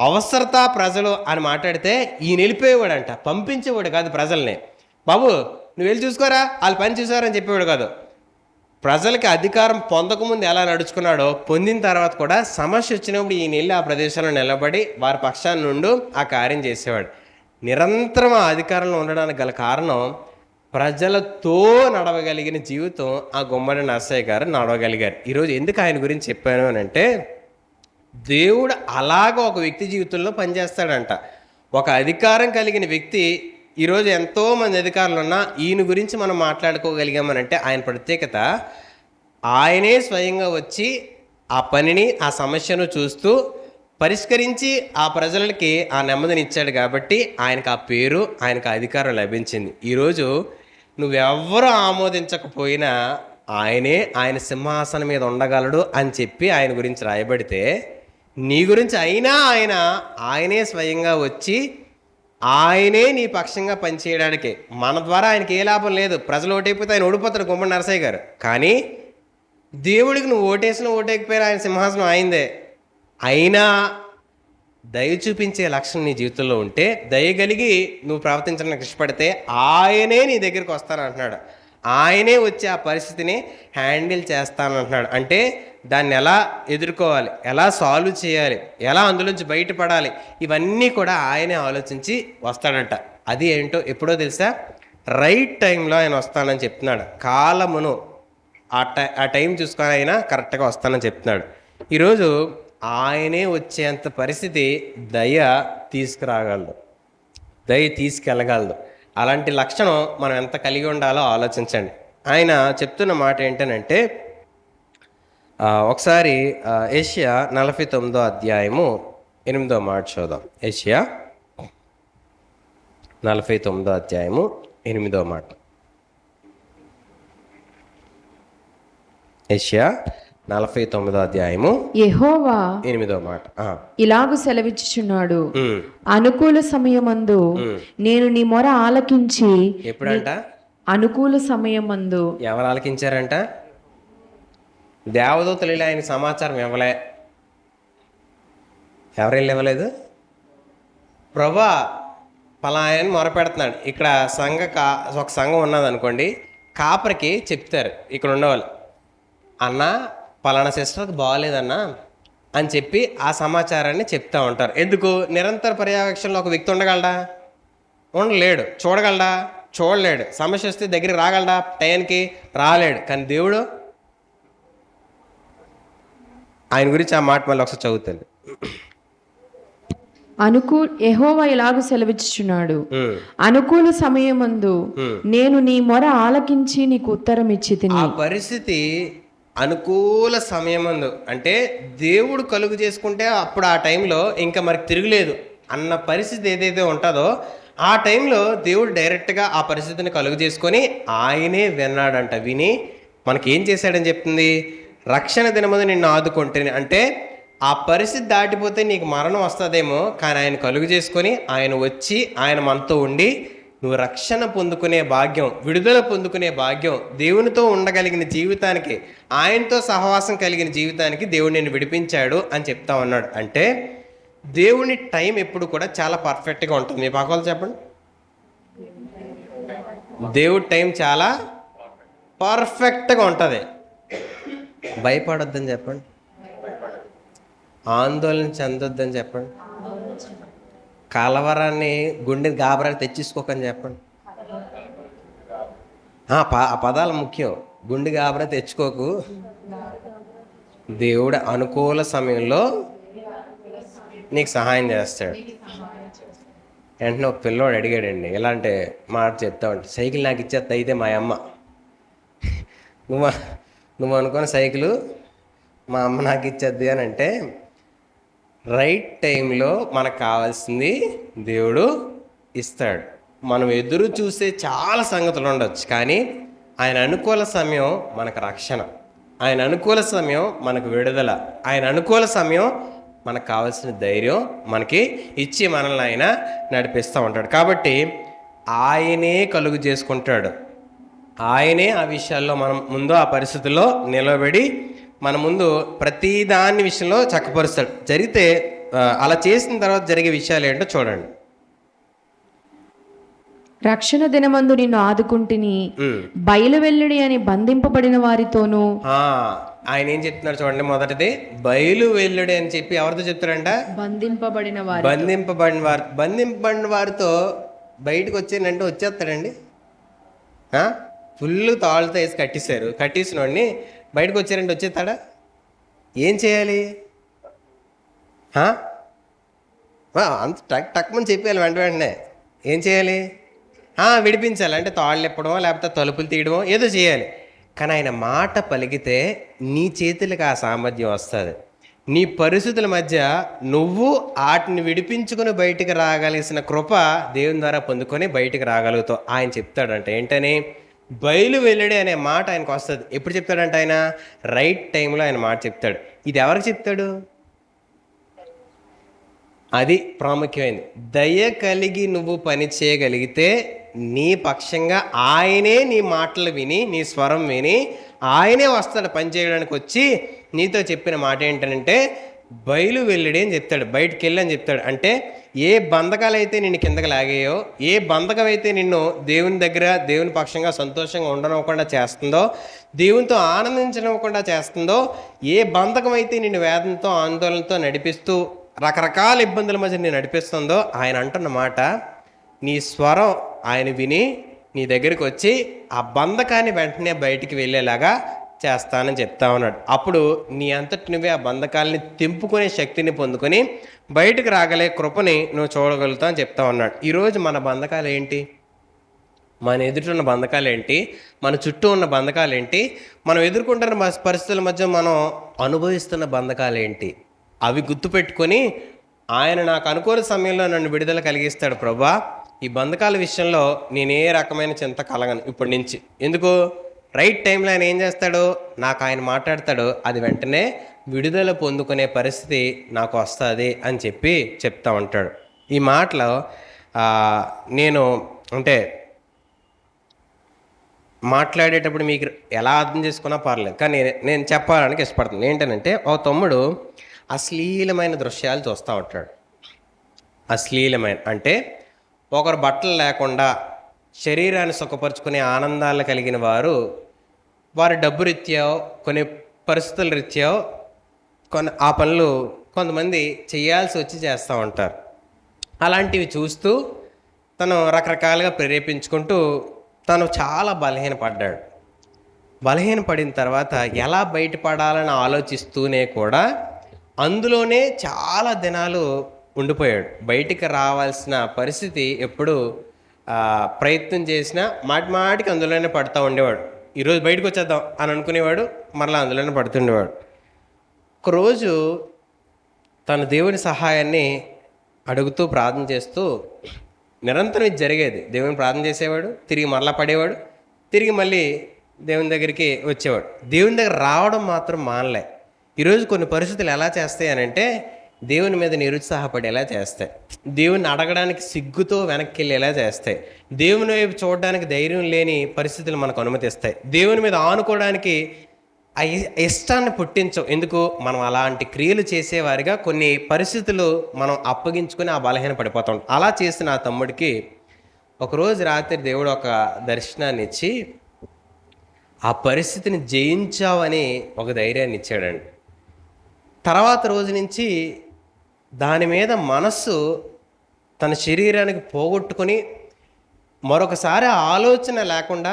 అవసరత ప్రజలు అని మాట్లాడితే ఈయన వెళ్ళిపోయేవాడంట, పంపించేవాడు కాదు ప్రజల్ని. బాబు నువ్వు వెళ్ళి చూసుకోరా, వాళ్ళు పని చూసారని చెప్పేవాడు కాదు. ప్రజలకి అధికారం పొందకముందు ఎలా నడుచుకున్నాడో పొందిన తర్వాత కూడా సమస్య వచ్చినప్పుడు ఈయన వెళ్ళి ఆ ప్రదేశంలో నిలబడి వారి పక్షాన్ని నుండి ఆ కార్యం చేసేవాడు. నిరంతరం ఆ అధికారంలో ఉండడానికి గల కారణం ప్రజలతో నడవగలిగిన జీవితం ఆ గుమ్మడి నరసయ్య గారు నడవగలిగారు. ఈరోజు ఎందుకు ఆయన గురించి చెప్పాను అని అంటే, దేవుడు అలాగ ఒక వ్యక్తి జీవితంలో పనిచేస్తాడంట. ఒక అధికారం కలిగిన వ్యక్తి, ఈరోజు ఎంతోమంది అధికారులు ఉన్నా ఈయన గురించి మనం మాట్లాడుకోగలిగామనంటే ఆయన ప్రత్యేకత, ఆయనే స్వయంగా వచ్చి ఆ పనిని, ఆ సమస్యను చూస్తూ పరిష్కరించి ఆ ప్రజలకి ఆ నెమ్మదిని ఇచ్చాడు కాబట్టి ఆయనకు ఆ పేరు, ఆయనకు ఆ అధికారం లభించింది. ఈరోజు నువ్వెవ్వరూ ఆమోదించకపోయినా ఆయన సింహాసనం మీద ఉండగలడు అని చెప్పి ఆయన గురించి రాయబడితే, నీ గురించి ఆయనే స్వయంగా వచ్చి ఆయనే నీ పక్షంగా పనిచేయడానికి. మన ద్వారా ఆయనకి ఏ లాభం లేదు. ప్రజలు ఓటైపోతే ఆయన ఓడిపోతాడు గుమ్మడి నరసయ్య గారు. కానీ దేవుడికి నువ్వు ఓటేసినా ఓటేకపోయినా ఆయన సింహాసనం ఆయనదే. అయినా దయ చూపించే లక్షణం నీ జీవితంలో ఉంటే, దయ కలిగి నువ్వు ప్రవర్తించడానికి ఇష్టపడితే ఆయనే నీ దగ్గరికి వస్తానంటున్నాడు. ఆయనే వచ్చి ఆ పరిస్థితిని హ్యాండిల్ చేస్తానంటున్నాడు. అంటే దాన్ని ఎలా ఎదుర్కోవాలి, ఎలా సాల్వ్ చేయాలి, ఎలా అందులోంచి బయటపడాలి, ఇవన్నీ కూడా ఆయనే ఆలోచించి వస్తాడంట. అది ఏంటో ఎప్పుడో తెలుసా? రైట్ టైంలో ఆయన వస్తానని చెప్తున్నాడు. కాలమును ఆ టైం చూసుకొని ఆయన కరెక్ట్గా వస్తానని చెప్తున్నాడు. ఈరోజు ఆయనే వచ్చేంత పరిస్థితి దయ తీసుకురాగలదు, దయ తీసుకెళ్ళగలదు. అలాంటి లక్షణం మనం ఎంత కలిగి ఉండాలో ఆలోచించండి. ఆయన చెప్తున్న మాట ఏంటనంటే, ఒకసారి యెషయా 49వ అధ్యాయము 8వ మాట చూద్దాం. యెషయా 49వ అధ్యాయము 8వ మాట. యెషయా 49వ అధ్యాయము యెహోవా 8వ మాట. ఇలాగు సెలవిచ్చుచున్నాడు, అనుకూల సమయమందు నేను నీ మొర ఆలకించి. ఎప్పుడంట? అనుకూల సమయమందు. ఎవరు ఆలకించారంట? దేవదూతలు వెళ్ళి ఆయన సమాచారం ఇవ్వలే. ఎవరెళ్ళి ఇవ్వలేదు? ప్రభా పలాయని మొరపెడుతున్నాడు. ఇక్కడ ఒక సంఘం ఉన్నది అనుకోండి, కాపరికి చెప్తారు ఇక్కడ ఉండేవాళ్ళు, అన్న పలానా సిస్టర్కి బాగోలేదన్నా అని చెప్పి ఆ సమాచారాన్ని చెప్తూ ఉంటారు. ఎందుకు? నిరంతర పర్యవేక్షణలో ఒక వ్యక్తి ఉండగలడా? ఉండలేడు. చూడగలడా? చూడలేడు. సమస్య వస్తే దగ్గరికి రాగలడా? టైంకి రాలేడు. కానీ దేవుడు, ఆయన గురించి ఆ మాట మళ్ళీ ఒకసారి చదువుతుంది. యెహోవా ఇలాగు సెలవిచ్చుచున్నాడు, అనుకూల సమయమందు నేను నీ మొర ఆలకించి నీకు ఉత్తరం ఇచ్చి తిని. ఆ పరిస్థితి అనుకూల సమయమందు అంటే దేవుడు కలుగు చేసుకుంటే అప్పుడు ఆ టైంలో ఇంకా మరి తిరుగులేదు అన్న పరిస్థితి ఏదైతే ఉంటుందో, ఆ టైంలో దేవుడు డైరెక్ట్గా ఆ పరిస్థితిని కలుగు చేసుకొని ఆయనే విన్నాడంట. విని మనకేం చేశాడని చెప్తుంది? రక్షణ దినమందు నిన్ను ఆదుకుంటేనే. అంటే ఆ పరిస్థితి దాటిపోతే నీకు మరణం వస్తుందేమో, కానీ ఆయన కలుగు చేసుకొని ఆయన వచ్చి ఆయన మనతో ఉండి నువ్వు రక్షణ పొందుకునే భాగ్యం, విడుదల పొందుకునే భాగ్యం, దేవునితో ఉండగలిగిన జీవితానికి, ఆయనతో సహవాసం కలిగిన జీవితానికి దేవుడు నేను విడిపించాడు అని చెప్తా ఉన్నాడు. అంటే దేవుని టైం ఎప్పుడు కూడా చాలా పర్ఫెక్ట్గా ఉంటుంది. మీ పక్కలు చెప్పండి, దేవుడి టైం చాలా పర్ఫెక్ట్గా ఉంటుంది. భయపడొద్దని చెప్పండి, ఆందోళన చెందొద్దని చెప్పండి, కలవరాన్ని గుండె గాబరాన్ని తెచ్చేసుకోకని చెప్పండి. ఆ పదాలు ముఖ్యం. గుండె గాబరా తెచ్చుకోకు. దేవుడు అనుకూల సమయంలో నీకు సహాయం చేస్తాడు. వెంటనే ఒక పిల్లోడు అడిగాడండి, ఎలా అంటే మాట చెప్తా ఉంటే, సైకిల్ నాకు ఇచ్చేస్తా అయితే మా అమ్మ. నువ్వు అనుకున్న సైకిల్ మా అమ్మ నాకు ఇచ్చేద్ది అని అంటే, రైట్ టైంలో మనకు కావాల్సింది దేవుడు ఇస్తాడు. మనం ఎదురు చూసే చాలా సంగతులు ఉండొచ్చు, కానీ ఆయన అనుకూల సమయం మనకు రక్షణ, ఆయన అనుకూల సమయం మనకు విడుదల, ఆయన అనుకూల సమయం మనకు కావాల్సిన ధైర్యం మనకి ఇచ్చి మనల్ని ఆయన నడిపిస్తూ ఉంటాడు. కాబట్టి ఆయనే కలుగు చేసుకుంటాడు. ఆయనే ఆ విషయాల్లో మనం ముందు ఆ పరిస్థితుల్లో నిలబడి మన ముందు ప్రతి దాని విషయంలో చక్కపరుస్తాడు. జరిగితే అలా చేసిన తర్వాత జరిగే విషయాలు ఏంటో చూడండి. రక్షణ దినమందు నిన్ను ఆదుకుంటుని, బయలు వెల్లుడి అని బంధింపబడిన వారితోనూ. ఆయన ఏం చెప్తున్నారు చూడండి. మొదటిది బయలు వెల్లుడి అని చెప్పి ఎవరితో చెప్తారంట? బంధింపబడిన వారితో బయటకు వచ్చేనంటే వచ్చేస్తాడండి. ఫుల్ తాళ్ళతో వేసి కట్టేశారు. కట్టేసిన వాడిని బయటకు వచ్చారంటే వచ్చేస్తాడా? ఏం చేయాలి? అంత టక్మని చెప్పేయాలి వెంట వెంటనే. ఏం చేయాలి? విడిపించాలి. అంటే తాళ్ళు ఇప్పడమో లేకపోతే తలుపులు తీయడమో ఏదో చేయాలి. కానీ ఆయన మాట పలికితే నీ చేతులకు ఆ సామర్థ్యం వస్తుంది. నీ పరిస్థితుల మధ్య నువ్వు వాటిని విడిపించుకొని బయటికి రాగలిసిన కృప దేవుని ద్వారా పొందుకొని బయటికి రాగలుగుతావు. ఆయన చెప్తాడంట ఏంటని? బయలు వెల్లడి అనే మాట ఆయనకు వస్తుంది. ఎప్పుడు చెప్తాడంట ఆయన? రైట్ టైంలో ఆయన మాట చెప్తాడు. ఇది ఎవరికి చెప్తాడు? అది ప్రాముఖ్యమైనది. దయ కలిగి నువ్వు పని చేయగలిగితే నీ పక్షంగా ఆయనే నీ మాటలు విని నీ స్వరం విని ఆయనే వస్తాడు పని చేయడానికి. వచ్చి నీతో చెప్పిన మాట ఏంటంటే బయలు వెల్లడి అని చెప్తాడు. బయటికి వెళ్ళి అని చెప్తాడు. అంటే ఏ బంధకాలు అయితే నిన్ను కిందకి లాగాయో, ఏ బంధకం అయితే నిన్ను దేవుని దగ్గర దేవుని పక్షంగా సంతోషంగా ఉండనివ్వకుండా చేస్తుందో, దేవునితో ఆనందించనివ్వకుండా చేస్తుందో, ఏ బంధకం అయితే నిన్ను వేదనతో ఆందోళనతో నడిపిస్తూ రకరకాల ఇబ్బందుల మధ్య నేను నడిపిస్తుందో, ఆయన అంటున్న మాట నీ స్వరం ఆయన విని నీ దగ్గరికి వచ్చి ఆ బంధకాన్ని వెంటనే బయటికి వెళ్ళేలాగా చేస్తానని చెప్తా ఉన్నాడు. అప్పుడు నీ అంతటి నువ్వే ఆ బంధకాలని తెంపుకునే శక్తిని పొందుకొని బయటకు రాగలే కృపని నువ్వు చూడగలుగుతావు అని చెప్తా ఉన్నాడు. ఈరోజు మన బంధకాలు ఏంటి? మన ఎదుటిన్న బంధకాలు ఏంటి? మన చుట్టూ ఉన్న బంధకాలు ఏంటి? మనం ఎదుర్కొంటున్న పరిస్థితుల మధ్య మనం అనుభవిస్తున్న బంధకాలు ఏంటి? అవి గుర్తుపెట్టుకొని ఆయన నాకు అనుకూల సమయంలో నన్ను విడుదల కలిగిస్తాడు. ప్రభా, ఈ బంధకాల విషయంలో నేను ఏ రకమైన చింత కలగను ఇప్పటి నుంచి. ఎందుకు? రైట్ టైంలో ఆయన ఏం చేస్తాడు? నాకు ఆయన మాట్లాడతాడు. అది వెంటనే విడుదల పొందుకునే పరిస్థితి నాకు వస్తుంది అని చెప్తా ఉంటాడు. ఈ మాటలో నేను అంటే మాట్లాడేటప్పుడు మీకు ఎలా అర్థం చేసుకున్నా పర్లేదు, కానీ నేను చెప్పడానికి ఇష్టపడుతున్నాను. ఏంటంటే ఒక తమ్ముడు అశ్లీలమైన దృశ్యాలు చూస్తూ ఉంటాడు. అశ్లీలమైన అంటే ఒకరు బట్టలు లేకుండా శరీరాన్ని సుఖపరుచుకునే ఆనందాలు కలిగిన వారి డబ్బు రీత్యా కొన్ని పరిస్థితుల రీత్యా ఆ పనులు కొంతమంది చేయాల్సి వచ్చి చేస్తూ ఉంటారు. అలాంటివి చూస్తూ తను రకరకాలుగా ప్రేరేపించుకుంటూ తను చాలా బలహీనపడ్డాడు. బలహీనపడిన తర్వాత ఎలా బయటపడాలని ఆలోచిస్తూనే కూడా అందులోనే చాలా దినాలు ఉండిపోయాడు. బయటికి రావాల్సిన పరిస్థితి ఎప్పుడు ప్రయత్నం చేసినా మాటికి అందులోనే పడుతూ ఉండేవాడు. ఈరోజు బయటకు వచ్చేద్దాం అని అనుకునేవాడు, మరలా అందులోనే పడుతుండేవాడు. ఒకరోజు తన దేవుని సహాయాన్ని అడుగుతూ ప్రార్థన చేస్తూ నిరంతరం ఇది జరిగేది. దేవుని ప్రార్థన చేసేవాడు, తిరిగి మరలా పడేవాడు, తిరిగి మళ్ళీ దేవుని దగ్గరికి వచ్చేవాడు. దేవుని దగ్గర రావడం మాత్రం మానలే. ఈరోజు కొన్ని పరిస్థితులు ఎలా చేస్తాయి అని అంటే దేవుని మీద నిరుత్సాహపడేలా చేస్తాయి, దేవుని అడగడానికి సిగ్గుతో వెనక్కి వెళ్ళేలా చేస్తాయి, దేవుని వైపు చూడడానికి ధైర్యం లేని పరిస్థితులు మనకు అనుమతిస్తాయి, దేవుని మీద ఆనుకోవడానికి ఆ ఇష్టాన్ని పుట్టించవు. ఎందుకు? మనం అలాంటి క్రియలు చేసేవారిగా కొన్ని పరిస్థితులు మనం అప్పగించుకొని ఆ బలహీన పడిపోతాం. అలా చేసిన ఆ తమ్ముడికి ఒకరోజు రాత్రి దేవుడు ఒక దర్శనాన్ని ఇచ్చి ఆ పరిస్థితిని జయించావని ఒక ధైర్యాన్ని ఇచ్చాడండి. తర్వాత రోజు నుంచి దాని మీద మనస్సు తన శరీరానికి పోగొట్టుకొని మరొకసారి ఆలోచన లేకుండా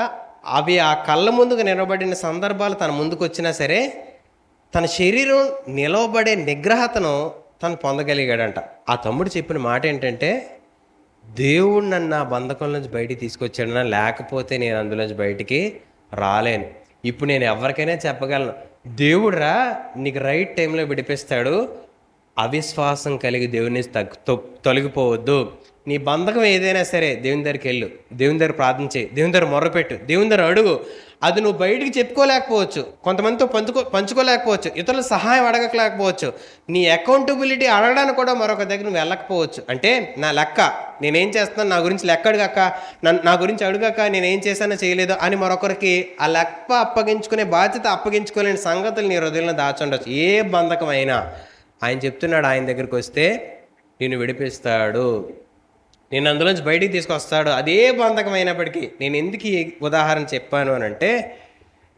అవి ఆ కళ్ళ ముందుకు నిలబడిన సందర్భాలు తన ముందుకు వచ్చినా సరే తన శరీరం నిలవబడే నిగ్రహతను తను పొందగలిగాడంట. ఆ తమ్ముడు చెప్పిన మాట ఏంటంటే, దేవుడు నన్ను ఆ బంధకం నుంచి బయటికి తీసుకొచ్చాడన్నా, లేకపోతే నేను అందులోంచి బయటికి రాలేను. ఇప్పుడు నేను ఎవరికైనా చెప్పగలను, దేవుడురా నీకు రైట్ టైంలో విడిపిస్తాడు, అవిశ్వాసం కలిగి దేవుని తొలగిపోవద్దు. నీ బంధకం ఏదైనా సరే దేవుని దగ్గరికి వెళ్ళు, దేవుని దగ్గర ప్రార్థన చేయి, దేవుని దగ్గర మొర్రపెట్టు, దేవుని దగ్గర అడుగు. అది నువ్వు బయటికి చెప్పుకోలేకపోవచ్చు, కొంతమందితో పంచుకోలేకపోవచ్చు, ఇతరుల సహాయం అడగలేకపోవచ్చు, నీ అకౌంటబిలిటీ అడగడానికి కూడా మరొక దగ్గర నువ్వు వెళ్ళకపోవచ్చు. అంటే నా లెక్క నేనేం చేస్తున్నాను, నా గురించి లెక్క అడుగాక, నా గురించి అడుగాక నేనేం చేశానో చేయలేదో అని మరొకరికి ఆ లెక్క అప్పగించుకునే బాధ్యత అప్పగించుకోలేని సంగతులు నీ హృదయంలో దాచుండొచ్చు. ఏ బంధకమైనా ఆయన చెప్తున్నాడు, ఆయన దగ్గరికి వస్తే నేను విడిపిస్తాడు, నేను అందులోంచి బయటికి తీసుకొస్తాడు. అదే బంధకం అయినప్పటికీ నేను ఎందుకు ఈ ఉదాహరణ చెప్పాను అని అంటే,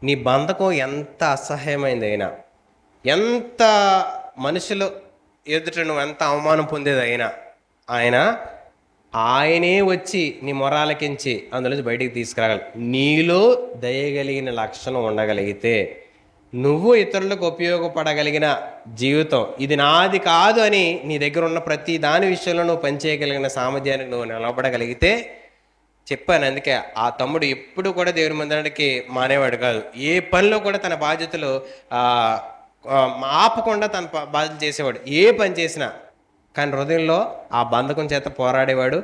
నీ బంధకం ఎంత అసహ్యమైందైనా, ఎంత మనుషులు ఎదుట నువ్వు ఎంత అవమానం పొందేదైనా ఆయన ఆయనే వచ్చి నీ మొర ఆలకించి అందులోంచి బయటికి తీసుకురాగలరు. నీలో దయగలిగిన లక్షణం ఉండగలిగితే, నువ్వు ఇతరులకు ఉపయోగపడగలిగిన జీవితం, ఇది నాది కాదు అని నీ దగ్గర ఉన్న ప్రతి దాని విషయంలో నువ్వు పనిచేయగలిగిన సామర్థ్యానికి నువ్వు నిలబడగలిగితే, చెప్పాను అందుకే ఆ తమ్ముడు ఎప్పుడు కూడా దేవుని మందిరానికి మానేవాడు కాదు. ఏ పనిలో కూడా తన బాధ్యతలు ఆపకుండా తన బాధ్యత చేసేవాడు, ఏ పని చేసినా. కానీ హృదయంలో ఆ బంధకం చేత పోరాడేవాడు.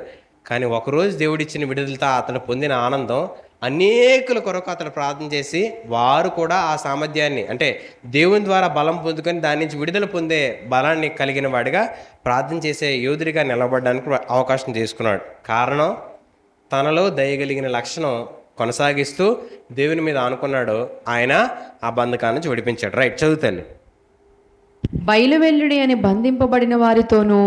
కానీ ఒకరోజు దేవుడిచ్చిన విడుదలతో అతను పొందిన ఆనందం, అనేకుల కొరకు అతను ప్రార్థన చేసి వారు కూడా ఆ సామర్థ్యాన్ని, అంటే దేవుని ద్వారా బలం పొందుకొని దాని నుంచి విడుదల పొందే బలాన్ని కలిగిన వాడిగా ప్రార్థన చేసే యోధుడిగా నిలబడడానికి అవకాశం తీసుకున్నాడు. కారణం, తనలో దయగలిగిన లక్షణం కొనసాగిస్తూ దేవుని మీద ఆనుకున్నాడు. ఆయన ఆ బంధకాన్ని నుంచి విడిపించాడు. రైట్, చదువుతాను. బయలువెల్లుడి అని బంధింపబడిన వారితోనూ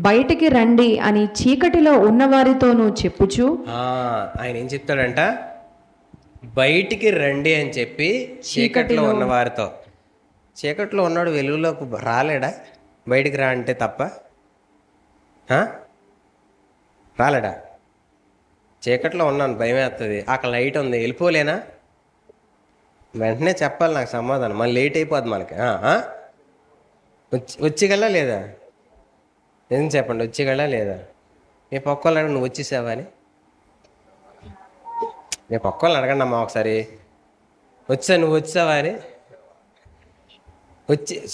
బయటికి రండి అని చీకటిలో ఉన్న వారితోనూ చెప్పుచు, ఆయన ఏం చెప్తాడంట? బయటికి రండి అని చెప్పి చీకటిలో ఉన్న వారితో. చీకటిలో ఉన్నాడు, వెలుగులోకి రాలేడా? బయటికి రా అంటే తప్ప రాలేడా? చీకట్లో ఉన్నాను, భయం వేస్తుంది, అక్కడ లైట్ ఉంది, వెళ్ళిపోలేనా? వెంటనే చెప్పాలి నాకు సమాధానం, మళ్ళీ లేట్ అయిపోద్ది మనకి. వచ్చేగలా లేదా? ఏం చెప్పండి, వచ్చేగలా లేదా? మీ పక్కలు అడగ, నువ్వు వచ్చేసావా అని. మీ పక్కలను అడగండి అమ్మా ఒకసారి, నువ్వు వచ్చావా అని.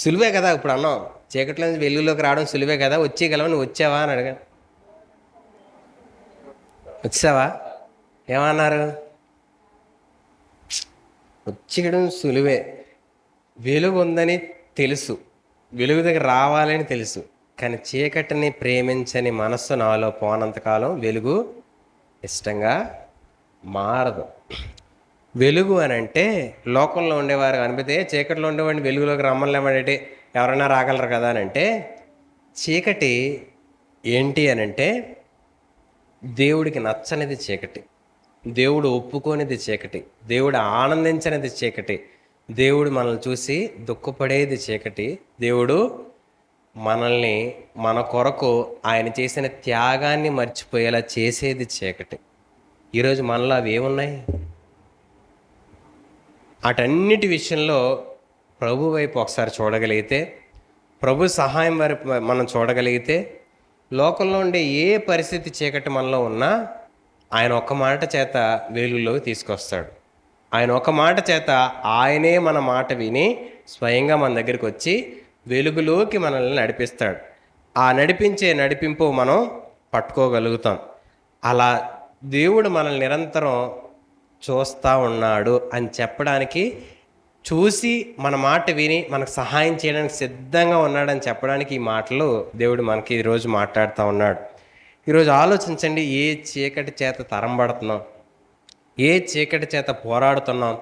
సులువే కదా ఇప్పుడు అన్నాం, చీకట్లో నుంచి వెలుగులోకి రావడం సులువే కదా, వచ్చేయగలవా, నువ్వు వచ్చావా అని అడగండి. వచ్చావా? ఏమన్నారు? వచ్చేయడం సులువే, వెలుగు ఉందని తెలుసు, వెలుగు దగ్గర రావాలని తెలుసు. కానీ చీకటిని ప్రేమించని మనస్సు నాలో పోనంతకాలం వెలుగు ఇష్టంగా మారదు. వెలుగు అని అంటే లోకంలో ఉండేవారు అనిపితే, చీకటిలో ఉండేవాడిని వెలుగులోకి రమ్మలేమంటే ఎవరైనా రాగలరు కదా అని అంటే, చీకటి ఏంటి అని అంటే దేవుడికి నచ్చనిది చీకటి, దేవుడు ఒప్పుకోనిది చీకటి, దేవుడు ఆనందించనిది చీకటి, దేవుడు మనల్ని చూసి దుఃఖపడేది చీకటి, దేవుడు మనల్ని మన కొరకు ఆయన చేసిన త్యాగాన్ని మర్చిపోయేలా చేసేది చీకటి. ఈరోజు మనలో అవి ఏమున్నాయి? అటన్నిటి విషయంలో ప్రభు వైపు ఒకసారి చూడగలిగితే, ప్రభు సహాయం వైపు మనం చూడగలిగితే, లోకంలో ఉండే ఏ పరిస్థితి చీకటి మనలో ఉన్నా ఆయన ఒక్క మాట చేత వెలుగులోకి తీసుకొస్తాడు. ఆయన ఒక మాట చేత ఆయనే మన మాట విని స్వయంగా మన దగ్గరికి వచ్చి వెలుగులోకి మనల్ని నడిపిస్తాడు. ఆ నడిపింపు మనం పట్టుకోగలుగుతాం. అలా దేవుడు మనల్ని నిరంతరం చూస్తూ ఉన్నాడు అని చెప్పడానికి, చూసి మన మాట విని మనకు సహాయం చేయడానికి సిద్ధంగా ఉన్నాడని చెప్పడానికి ఈ మాటలు దేవుడు మనకి ఈరోజు మాట్లాడుతూ ఉన్నాడు. ఈరోజు ఆలోచించండి, ఏ చీకటి చేత తరంబడుతున్నాం, ఏ చీకటి చేత పోరాడుతున్నాం,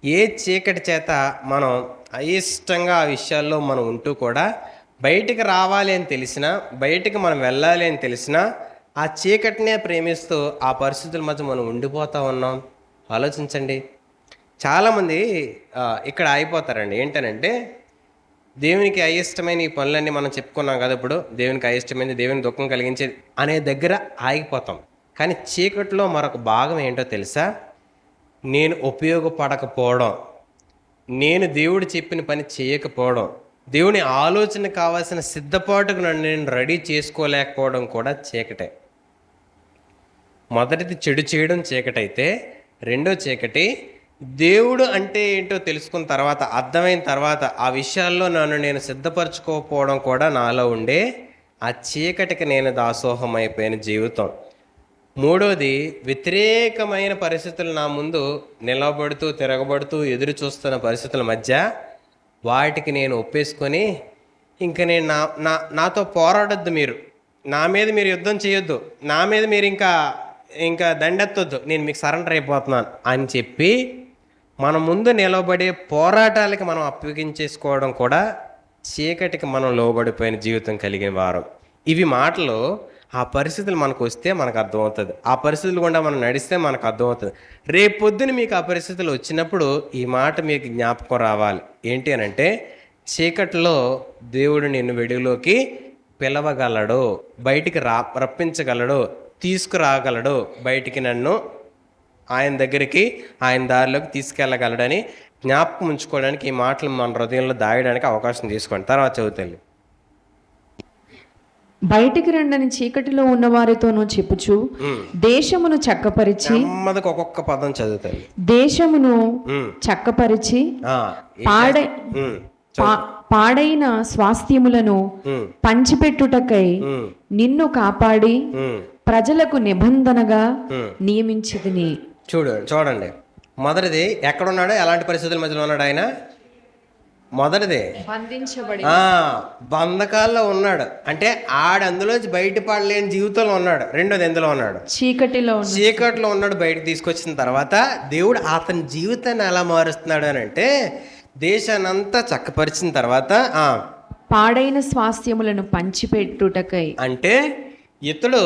ఏ చీకటి చేత మనం అయిష్టంగా ఆ విషయాల్లో మనం ఉంటూ కూడా బయటికి రావాలి అని తెలిసినా, బయటికి మనం వెళ్ళాలి అని తెలిసినా ఆ చీకటినే ప్రేమిస్తూ ఆ పరిస్థితుల మధ్య మనం ఉండిపోతూ ఉన్నాం. ఆలోచించండి. చాలామంది ఇక్కడ అయిపోతారండి. ఏంటనంటే, దేవునికి అయిష్టమైన ఈ పనులన్నీ మనం చెప్పుకున్నాం కదా, ఇప్పుడు దేవునికి అయిష్టమైనది, దేవుని దుఃఖం కలిగించేది అనే దగ్గర ఆగిపోతాం. కానీ చీకటిలో మరొక భాగం ఏంటో తెలుసా? నేను ఉపయోగపడకపోవడం, నేను దేవుడు చెప్పిన పని చేయకపోవడం, దేవుని ఆలోచన కావాల్సిన సిద్ధపాటుకు నన్ను నేను రెడీ చేసుకోలేకపోవడం కూడా చీకటే. మొదటిది చెడు చేయడం చీకటైతే, రెండో చీకటి దేవుడు అంటే ఏంటో తెలుసుకున్న తర్వాత, అర్థమైన తర్వాత ఆ విషయాల్లో నన్ను నేను సిద్ధపరచుకోకపోవడం కూడా నాలో ఉండే ఆ చీకటికి నేను దాసోహం అయిపోయిన జీవితం. మూడోది, వ్యతిరేకమైన పరిస్థితులు నా ముందు నిలబడుతూ తిరగబడుతూ ఎదురు చూస్తున్న పరిస్థితుల మధ్య వాటికి నేను ఒప్పేసుకొని, ఇంక నేను నాతో పోరాడొద్దు, నా మీద మీరు యుద్ధం చేయొద్దు, నా మీద మీరు ఇంకా దండెత్తొద్దు, నేను మీకు సరెండర్ అయిపోతున్నాను అని చెప్పి మన ముందు నిలబడే పోరాటాలకి మనం అప్పగించేసుకోవడం కూడా చీకటికి మనం లోబడిపోయిన జీవితం కలిగిన వారం. ఇవి మాటలు ఆ పరిస్థితులు మనకు వస్తే మనకు అర్థమవుతుంది, ఆ పరిస్థితులు గుండా మనం నడిస్తే మనకు అర్థమవుతుంది. రేపొద్దున మీకు ఆ పరిస్థితులు వచ్చినప్పుడు ఈ మాట మీకు జ్ఞాపకం రావాలి. ఏంటి అని అంటే, చీకటిలో దేవుడు నిన్ను వెలుగులోకి పిలవగలడు, బయటికి రప్పించగలడు, తీసుకురాగలడు, బయటికి నన్ను ఆయన దగ్గరికి, ఆయన దారిలోకి తీసుకెళ్ళగలడని జ్ఞాపకం ఉంచుకోవడానికి ఈ మాటలు మన హృదయంలో దాయడానికి అవకాశం తీసుకోండి. తర్వాత చదువుతాను. బయటికి రండని చీకటిలో ఉన్న వారితోనూ చెప్పుచు దేశమును చక్కపరిచి, నెమ్మదికి ఒక్కొక్క పదం చదువుతాను. దేశమును చక్కపరిచి పాడైన స్వాస్థ్యములను పంచిపెట్టుటకై నిన్ను కాపాడి ప్రజలకు నిబంధనగా నియమించితిని. చూడండి, మొదటిది ఎక్కడున్నాడో, ఎలాంటి పరిస్థితుల మధ్యలో ఉన్నాడు ఆయన? మొదటిది బంధించబడి బంధకాల్లో ఉన్నాడు, అంటే అందులోంచి బయటపడలేని జీవితంలో ఉన్నాడు. రెండోది ఎందులో ఉన్నాడు? చీకట్లో ఉన్నాడు. బయటకు తీసుకొచ్చిన తర్వాత దేవుడు అతని జీవితాన్ని ఎలా మారుస్తున్నాడు అని అంటే, దేశాన్ని అంతా చక్కపరిచిన తర్వాత పాడైన స్వాస్థ్యములను పంచిపెట్టుటకై, అంటే ఇతడు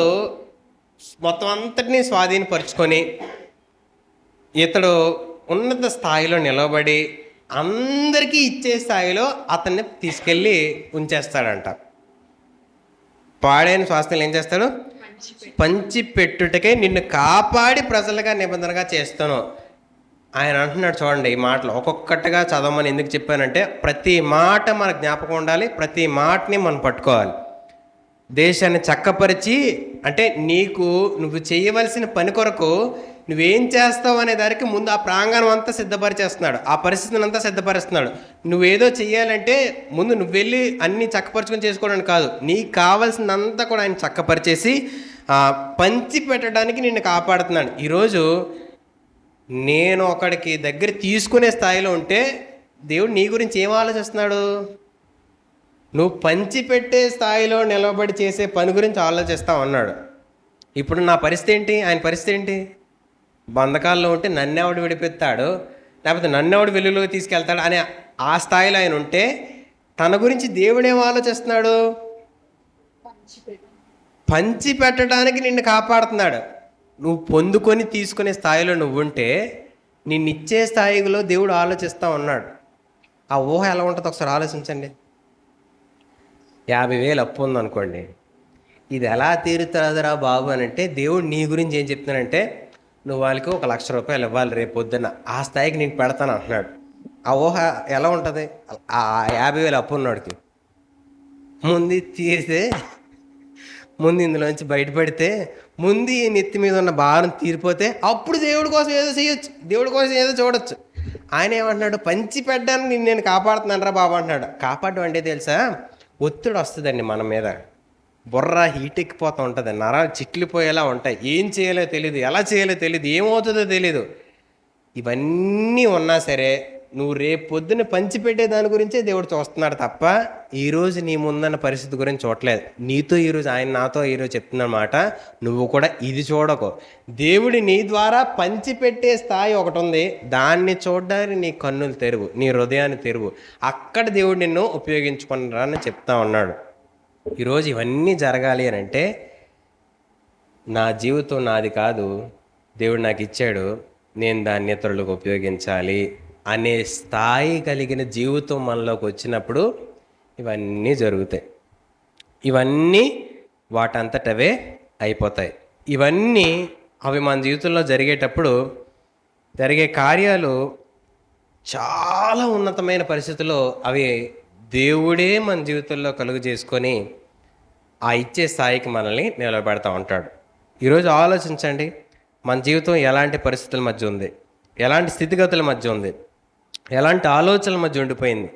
మొత్తం అంతటినీ స్వాధీనపరుచుకొని ఇతడు ఉన్నత స్థాయిలో నిలబడి అందరికీ ఇచ్చే స్థాయిలో అతన్ని తీసుకెళ్ళి ఉంచేస్తాడంట. పాడైన స్వాస్థ్యం ఏం చేస్తాడు? పంచిపెట్టుటకే నిన్ను కాపాడి ప్రజలుగా నిబంధనగా చేస్తాను ఆయన అంటున్నాడు. చూడండి, ఈ మాటలు ఒక్కొక్కటిగా చదవమని ఎందుకు చెప్పానంటే, ప్రతి మాట మన జ్ఞాపకం ఉండాలి, ప్రతి మాటని మనం పట్టుకోవాలి. దేశాన్ని చక్కపరిచి అంటే నువ్వు చేయవలసిన పని కొరకు నువ్వేం చేస్తావు అనే దానికి ముందు ఆ ప్రాంగణం అంతా సిద్ధపరిచేస్తున్నాడు, ఆ పరిస్థితిని అంతా సిద్ధపరుస్తున్నాడు. నువ్వేదో చెయ్యాలంటే ముందు నువ్వు వెళ్ళి అన్నీ చక్కపరుచుకొని చేసుకోవడానికి కాదు, నీకు కావాల్సినంతా కూడా ఆయన చక్కపరిచేసి పంచి పెట్టడానికి నిన్ను కాపాడుతున్నాడు. ఈరోజు నేను ఒకడికి దగ్గర తీసుకునే స్థాయిలో ఉంటే దేవుడు నీ గురించి ఏం ఆలోచిస్తున్నాడు? నువ్వు పంచిపెట్టే స్థాయిలో నిలబడి చేసే పని గురించి ఆలోచిస్తావు అన్నాడు. ఇప్పుడు నా పరిస్థితి ఏంటి? ఆయన పరిస్థితి ఏంటి? బంధకాల్లో ఉంటే నన్నెవడు విడిపిస్తాడు, లేకపోతే నన్నెవడు వెలుగులోకి తీసుకెళ్తాడు అనే ఆ స్థాయిలో ఆయన ఉంటే, తన గురించి దేవుడు ఏం ఆలోచిస్తున్నాడు? పంచి పెట్టడానికి నిన్ను కాపాడుతున్నాడు. నువ్వు పొందుకొని తీసుకునే స్థాయిలో నువ్వు ఉంటే నిన్నిచ్చే స్థాయిలో దేవుడు ఆలోచిస్తూ ఉన్నాడు. ఆ ఊహ ఎలా ఉంటుందో ఒకసారి ఆలోచించండి. 50,000 అప్పు ఉందనుకోండి, ఇది ఎలా తీరుతుందిరా బాబు అని అంటే, దేవుడు నీ గురించి ఏం చెప్తున్నానంటే, నువ్వు వాళ్ళకి 1,00,000 రూపాయలు ఇవ్వాలి రేపు పొద్దున్న, ఆ స్థాయికి నేను పెడతాను అంటున్నాడు. ఆ ఊహ ఎలా ఉంటుంది? ఆ 50,000 అప్పు ఉన్నాడికి ముందు తీరితే, ముందు ఇందులోంచి బయటపడితే, ముందు ఈ నెత్తి మీద ఉన్న భారం తీరిపోతే అప్పుడు దేవుడి కోసం ఏదో చేయొచ్చు, దేవుడి కోసం ఏదో చూడొచ్చు. ఆయన ఏమంటున్నాడు? పంచి పెట్టడానికి నేను కాపాడుతున్నాను రా బాబు అంటున్నాడు. కాపాడడం అంటే తెలుసా, ఒత్తిడి వస్తుందండి మన మీద, బుర్ర హీట్ ఎక్కిపోతూ ఉంటుంది, నరాలు చిట్లిపోయేలా ఉంటాయి, ఏం చేయాలో తెలియదు, ఎలా చేయాలో తెలియదు, ఏమవుతుందో తెలీదు. ఇవన్నీ ఉన్నా సరే నువ్వు రేపు పొద్దున్న పంచిపెట్టే దాని గురించే దేవుడు చూస్తున్నాడు తప్ప ఈరోజు నీ ముందన్న పరిస్థితి గురించి చూడలేదు. నీతో ఈరోజు ఆయన నాతో ఈరోజు చెప్తున్నమాట, నువ్వు కూడా ఇది చూడకు. దేవుడి నీ ద్వారా పంచిపెట్టే స్థాయి ఒకటి ఉంది, దాన్ని చూడడానికి నీ కన్నులు తెరువు, నీ హృదయాన్ని తెరువు, అక్కడ దేవుడు నిన్ను ఉపయోగించుకున్నారని చెప్తా ఉన్నాడు. ఈరోజు ఇవన్నీ జరగాలి అని అంటే, నా జీవితం నాది కాదు, దేవుడు నాకు ఇచ్చాడు, నేను దాన్ని ఇతరులకు ఉపయోగించాలి అనే స్థాయి కలిగిన జీవితం మనలోకి వచ్చినప్పుడు ఇవన్నీ జరుగుతాయి. ఇవన్నీ వాటంతటవే అయిపోతాయి. ఇవన్నీ అవి మన జీవితంలో జరిగేటప్పుడు జరిగే కార్యాలు చాలా ఉన్నతమైన పరిస్థితుల్లో అవి దేవుడే మన జీవితంలో కలుగు చేసుకొని ఆ ఇచ్చే స్థాయికి మనల్ని నిలబెడతా ఉంటాడు. ఈరోజు ఆలోచించండి, మన జీవితం ఎలాంటి పరిస్థితుల మధ్య ఉంది, ఎలాంటి స్థితిగతుల మధ్య ఉంది, ఎలాంటి ఆలోచనల మధ్య ఉండిపోయింది,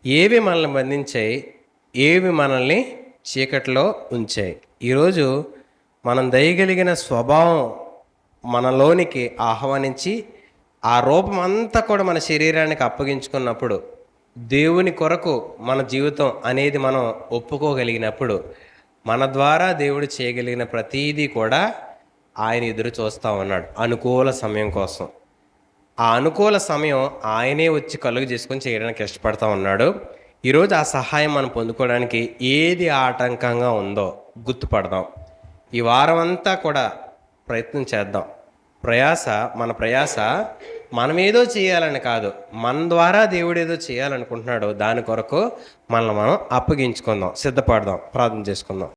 ఏవి మనల్ని బంధించాయి, ఏవి మనల్ని చీకట్లో ఉంచాయి. ఈరోజు మనం దయగలిగిన స్వభావం మనలోనికి ఆహ్వానించి ఆ రూపం అంతా కూడా మన శరీరానికి అప్పగించుకున్నప్పుడు, దేవుని కొరకు మన జీవితం అనేది మనం ఒప్పుకోగలిగినప్పుడు, మన ద్వారా దేవుడు చేయగలిగిన ప్రతీదీ కూడా ఆయన ఎదురు చూస్తూ ఉన్నాడు అనుకూల సమయం కోసం. ఆ అనుకూల సమయం ఆయనే వచ్చి కలుగు చేసుకొని చేయడానికి ఇష్టపడతా ఉన్నాడు. ఈరోజు ఆ సహాయం మనం పొందుకోవడానికి ఏది ఆటంకంగా ఉందో గుర్తుపడదాం. ఈ వారం అంతా కూడా ప్రయత్నం చేద్దాం. మన ప్రయాస మనమేదో చేయాలని కాదు, మన ద్వారా దేవుడు ఏదో చేయాలనుకుంటున్నాడు, దాని కొరకు మనల్ని మనం అప్పగించుకుందాం, సిద్ధపడదాం, ప్రార్థన చేసుకుందాం.